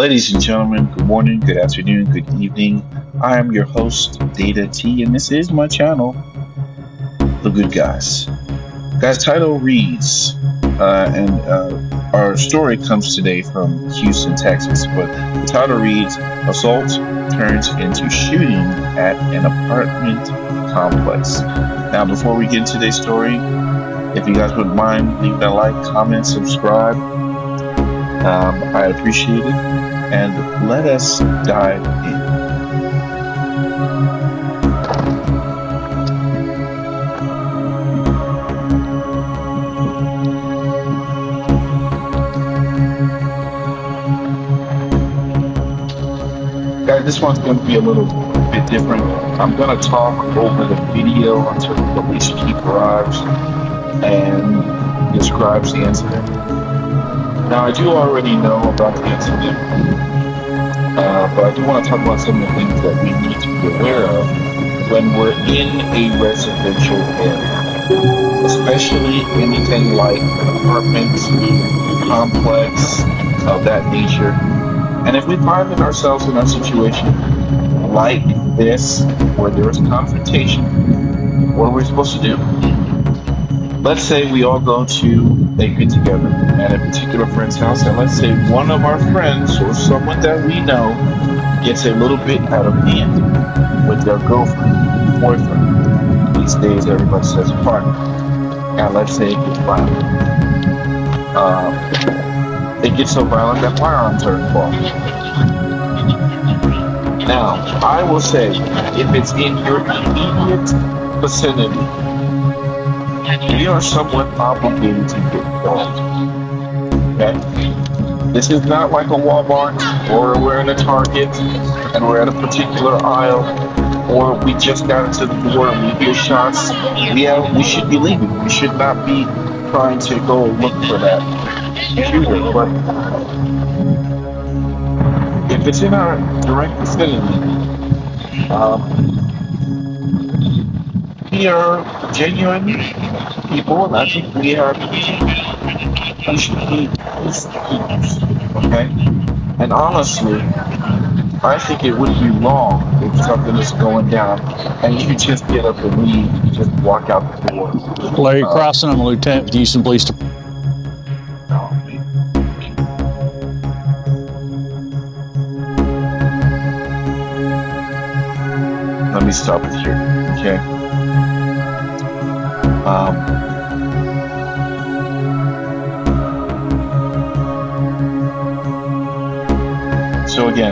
Ladies and gentlemen, good morning, good afternoon, good evening. I am your host, Data T, and this is my channel, The Good Guys. Guys, title reads, and our story comes today from Houston, Texas, but the title reads, Assault Turns into Shooting at an Apartment Complex. Now, before we get into today's story, if you guys wouldn't mind, leave that like, comment, subscribe. I appreciate it. And let us dive in. Guys, this one's going to be a little bit different. I'm going to talk over the video until the police chief arrives and describes the incident. Now, I do already know about the incident, but I do want to talk about some of the things that we need to be aware of when we're in a residential area, especially anything like an apartment complex of that nature. And if we find ourselves in a situation like this, where there is confrontation, what are we supposed to do? Let's say we all go to a get together at a particular friend's house, and let's say one of our friends or someone that we know gets a little bit out of hand with their girlfriend, boyfriend. These days, everybody says partner. And let's say it gets violent. It gets so violent that firearms are involved. Now, I will say, if it's in your immediate vicinity, we are somewhat obligated to get involved. Okay? This is not like a Walmart, or we're in a Target and we're at a particular aisle, or we just got into the door and we hear shots. We should be leaving. We should not be trying to go look for that shooter. But if it's in our direct vicinity, we are genuine people, and I think we should be peace keepers, okay? And honestly, I think it would be wrong if something is going down and you just get up and leave, you just walk out the door. Larry Crossan, I'm a lieutenant with the Houston Police Department. Let me stop it here, okay?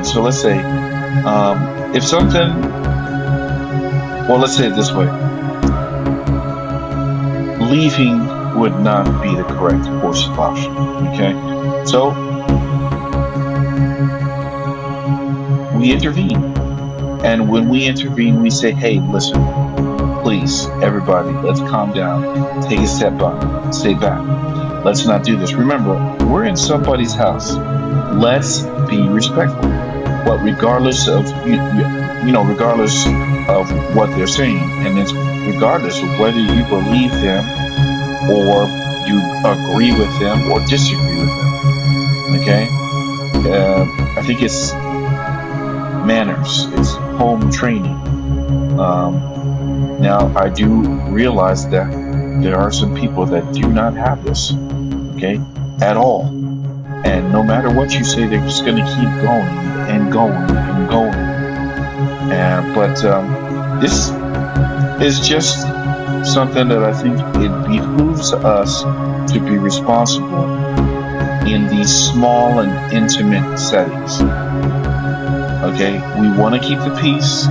So let's say, if something, well, let's say it this way, leaving would not be the correct course of action, okay? So, we intervene. And when we intervene, we say, hey, listen, please, everybody, let's calm down. Take a step back. Stay back. Let's not do this. Remember, we're in somebody's house. Let's be respectful. But regardless of, regardless of what they're saying, and it's regardless of whether you believe them or you agree with them or disagree with them, okay? I think it's manners. It's home training. Now, I do realize that there are some people that do not have this, okay, at all. And no matter what you say, they're just going to keep going and going and going. But this is just something that I think it behooves us to be responsible in these small and intimate settings. Okay, we want to keep the peace.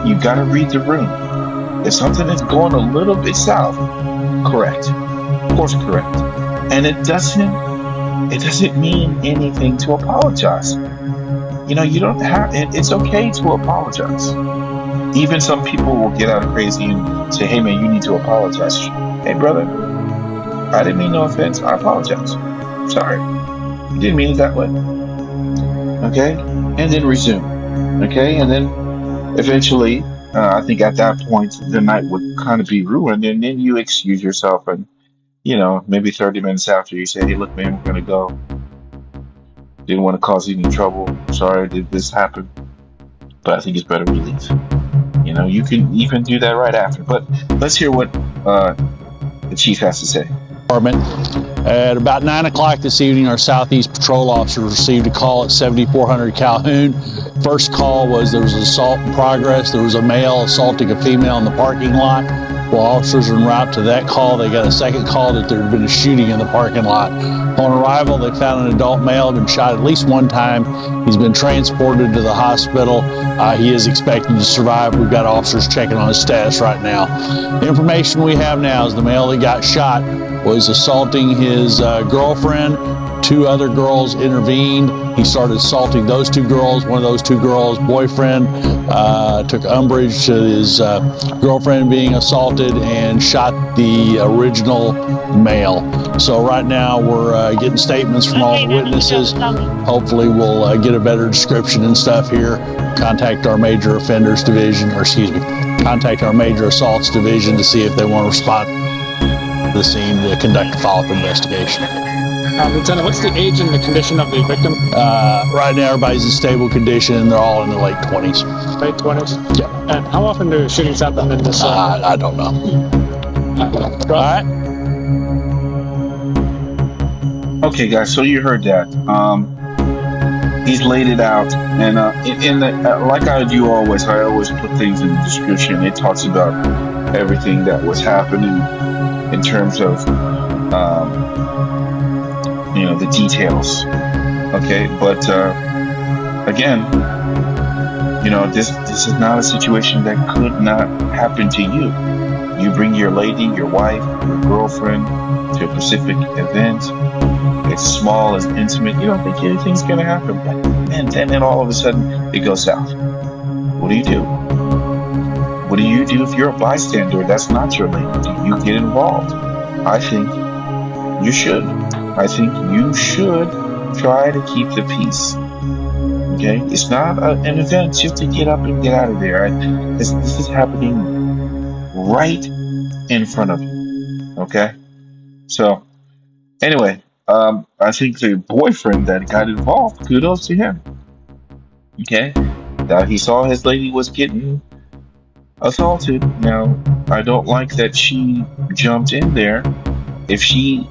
You got to read the room. If something is going a little bit south, correct, course correct, and it doesn't mean anything to apologize. You don't have. It's okay to apologize. Even some people will get out of crazy and say, "Hey, man, you need to apologize." Hey, brother, I didn't mean no offense. I apologize. Sorry, didn't mean it that way. Okay, and then resume. Okay, and then eventually, I think at that point the night would kind of be ruined, and then you excuse yourself, and maybe 30 minutes after you say, "Hey, look, man, we're gonna go." Didn't want to cause any trouble. Sorry did this happen, but I think it's better we leave. You know, you can even do that right after. But let's hear what the chief has to say. Department. At about 9 o'clock this evening, our Southeast Patrol officer received a call at 7400 Calhoun. First call was there was an assault in progress. There was a male assaulting a female in the parking lot. While officers were en route to that call, they got a second call that there had been a shooting in the parking lot. On arrival, they found an adult male had been shot at least one time. He's been transported to the hospital. He is expected to survive. We've got officers checking on his status right now. The information we have now is the male that got shot was assaulting his girlfriend. Two other girls intervened. He started assaulting those two girls. One of those two girls' boyfriend took umbrage to his girlfriend being assaulted and shot the original male. So right now we're getting statements from all the witnesses. Hopefully we'll get a better description and stuff here. Contact our major offenders division, contact our major assaults division to see if they want to respond to the scene to conduct a follow-up investigation. Lieutenant, what's the age and the condition of the victim? Right now, everybody's in stable condition. They're all in the late 20s. Late 20s? Yeah. And how often do shootings happen in this? I don't know. All right. Okay, guys. So you heard that. He's laid it out, and like I do always, I always put things in the description. It talks about everything that was happening in terms of the details. Okay, but again, this is not a situation that could not happen to you. You bring your lady, your wife, your girlfriend to a specific event. It's small, it's intimate. You don't think anything's gonna happen, and then all of a sudden it goes south. What do you do? What do you do if you're a bystander? That's not your lady. Do you get involved? I think you should. I think you should try to keep the peace. Okay? It's not an event just to get up and get out of there. This is happening right in front of you. Okay? So, anyway, I think the boyfriend that got involved, kudos to him. Okay? He saw his lady was getting assaulted. Now, I don't like that she jumped in there. If she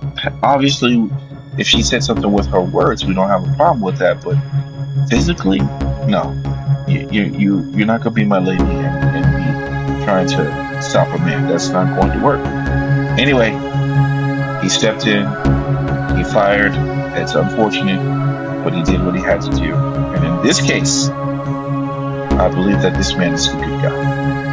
said something with her words, we don't have a problem with that. But physically, no, you're not gonna be my lady and be trying to stop a man. That's not going to work. Anyway, he stepped in, he fired. It's unfortunate, but he did what he had to do. And in this case, I believe that this man is a good guy.